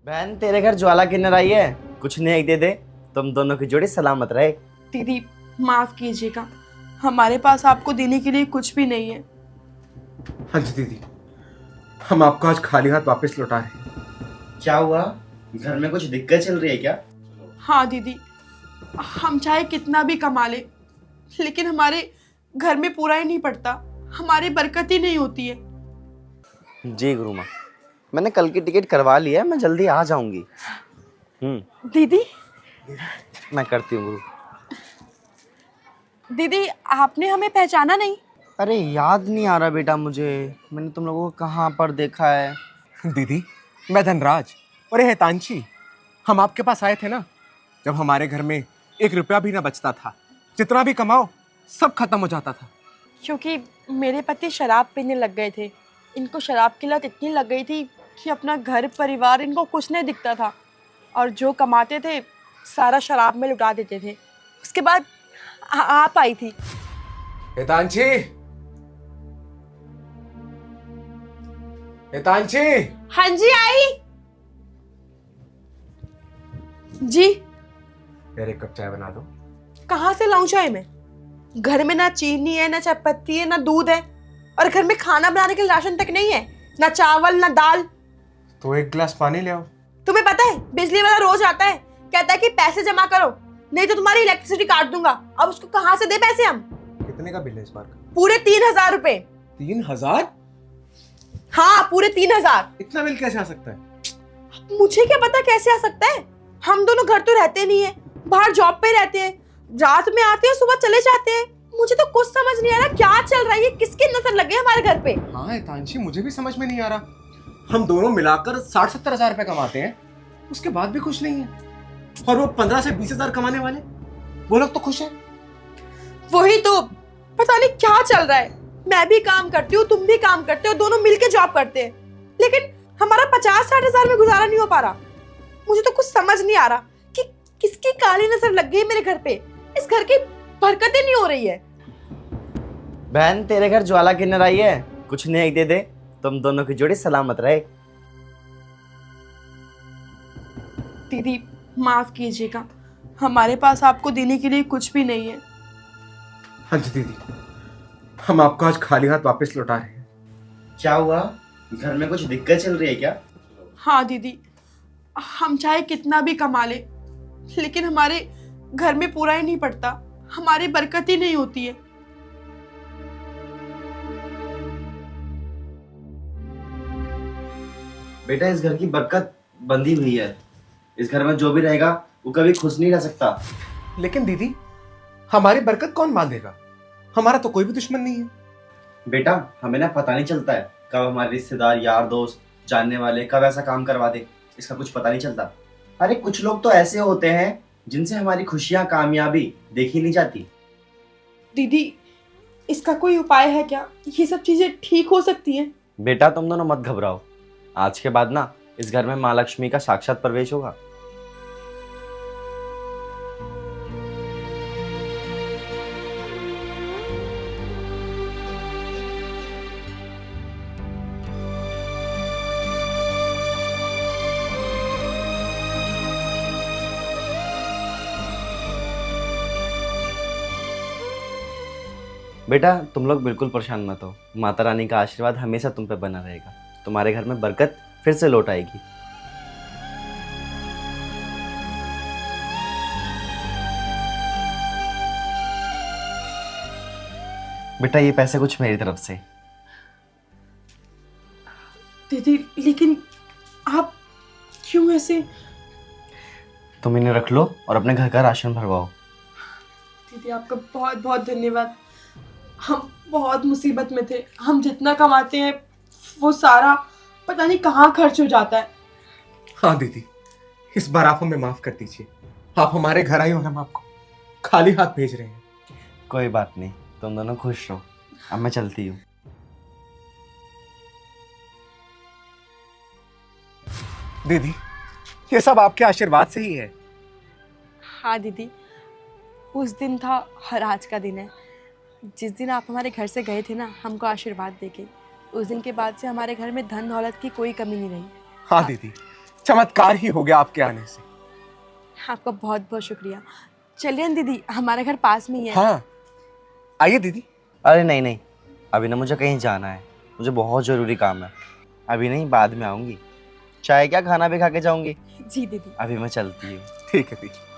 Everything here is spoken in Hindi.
बहन तेरे घर ज्वाला किन्नर आई है, कुछ नहीं दे दे। तुम दोनों की जोड़ी सलामत रहे। दीदी माफ कीजिएगा, हमारे पास आपको देने के लिए कुछ भी नहीं है। हाँ जी दीदी, हम आपको आज खाली हाथ वापस लौटा रहे हैं। क्या हुआ, घर में कुछ दिक्कत चल रही है क्या? हाँ दीदी, हम चाहे कितना भी कमा ले लेकिन हमारे घर में पूरा ही नहीं पड़ता, हमारी बरकत ही नहीं होती है। जी गुरु माँ, मैंने कल की टिकट करवा ली है, मैं जल्दी आ जाऊंगी। दीदी मैं करती हूँ गुरु। दीदी आपने हमें पहचाना नहीं? अरे याद नहीं आ रहा बेटा मुझे, मैंने तुम लोगों को कहाँ पर देखा है। दीदी, मैं धनराज और ये हितांशी। हम आपके पास आए थे ना, जब हमारे घर में 1 रुपया भी ना बचता था। जितना भी कमाओ सब खत्म हो जाता था। क्योंकि मेरे पति शराब पीने लग गए थे, इनको शराब की लत इतनी लग गई थी कि अपना घर परिवार इनको कुछ नहीं दिखता था, और जो कमाते थे सारा शराब में लुटा देते थे। उसके बाद आप आई थी। हितांशी, हितांशी, हाँ जी आई जी। यार 1 कप चाय बना दो। कहाँ से लाऊं चाय में? घर में ना चीनी है, ना चाय पत्ती है, ना दूध है, और घर में खाना बनाने के लिए राशन तक नहीं है, ना चावल ना दाल। तो 1 गिलास पानी ले आओ। तुम्हें पता है बिजली वाला रोज आता है, कहता है कि पैसे जमा करो नहीं तो तुम्हारी इलेक्ट्रिसिटी काट दूंगा। अब उसको कहाँ से दे पैसे हम? कितने का बिल है इस बार का? पूरे 3000 रुपए। 3000? हाँ पूरे 3000। इतना बिल कैसे आ सकता है? मुझे क्या पता कैसे आ सकता है, हम दोनों घर तो रहते नहीं है, बाहर जॉब पे रहते हैं, रात में आते हैं सुबह चले जाते हैं। मुझे तो कुछ समझ नहीं आ रहा क्या चल रहा है, ये किसकी नजर लग गई हमारे घर पे। हाँ हितांशी, मुझे भी समझ में नहीं आ रहा। हम दोनों मिलाकर 60-70 हजार रुपए कमाते हैं, उसके बाद भी खुश नहीं है। और वो 15 से 20 हजार कमाने वाले, वो लोग तो खुश हैं। वही तो, पता नहीं क्या चल रहा है। मैं भी काम करती हूँ, तुम भी काम करते हो, दोनों मिलके जॉब करते हैं, लेकिन हमारा 50-60 हजार में गुजारा नहीं हो पा रहा। मुझे तो कुछ समझ नहीं आ रहा कि किसकी काली नजर लग गई मेरे घर पे। इस घर की बरकतें नहीं हो रही है। बहन तेरे घर ज्वाला किन्नर आई है, कुछ नहीं दे दे। तुम दोनों की जोड़ी सलामत रहे। दीदी माफ कीजिएगा, हमारे पास आपको देने के लिए कुछ भी नहीं है। हाँ जी दीदी, हम आपको आज खाली हाथ वापस लौटा रहे हैं। क्या हुआ, घर में कुछ दिक्कत चल रही है क्या? हाँ दीदी, हम चाहे कितना भी कमा ले लेकिन हमारे घर में पूरा ही नहीं पड़ता, हमारी बरकत ही नहीं होती है। बेटा इस घर की बरकत बंधी हुई है, इस घर में जो भी रहेगा वो कभी खुश नहीं रह सकता। लेकिन दीदी, हमारी बरकत कौन बांधेगा? हमारा तो कोई भी दुश्मन नहीं है। बेटा हमें ना पता नहीं चलता है कब हमारे रिश्तेदार यार दोस्त जानने वाले कब ऐसा काम करवा दे, इसका कुछ पता नहीं चलता। अरे कुछ लोग तो ऐसे होते हैं जिनसे हमारी खुशियां कामयाबी देखी नहीं जाती। दीदी इसका कोई उपाय है क्या? ये सब चीजें ठीक हो सकती हैं? बेटा तुम दोनों मत घबराओ, आज के बाद ना इस घर में माँ लक्ष्मी का साक्षात प्रवेश होगा। बेटा तुम लोग बिल्कुल परेशान मत हो, माता रानी का आशीर्वाद हमेशा तुम पे बना रहेगा, तुम्हारे घर में बरकत फिर से लौट आएगी। बेटा ये पैसे कुछ मेरी तरफ से। दीदी लेकिन आप क्यों ऐसे? तुम इन्हें रख लो और अपने घर का राशन भरवाओ। दीदी आपका बहुत बहुत धन्यवाद, हम बहुत मुसीबत में थे, हम जितना कमाते हैं वो सारा पता नहीं कहाँ खर्च हो जाता है। हाँ दीदी, इस बार आप हमें माफ कर दीजिए। आप हमारे घर आई और हम आपको खाली हाथ भेज रहे हैं। कोई बात नहीं, तुम दोनों खुश रहो, अब मैं चलती हूँ। दीदी ये सब आपके आशीर्वाद से ही है। हाँ दीदी, उस दिन था और आज का दिन है। जिस दिन आप हमारे घर से गए थे ना हमको आशीर्वाद देके, उस दिन के बाद से हमारे घर में धन दौलत की कोई कमी नहीं रही। हाँ दीदी, चमत्कार ही हो गया आपके आने से। आपका बहुत बहुत शुक्रिया। चलिए ना दीदी, हमारा घर पास में ही है। हाँ, आइए दीदी। अरे नहीं नहीं, अभी ना मुझे कहीं जाना है, मुझे बहुत ज़रूरी काम है। अभी नहीं, बाद में आऊँगी। चाय क्या, खाना भी खा के जाऊँगी। जी दीदी। अभी मैं चलती हूँ। ठीक है दीदी।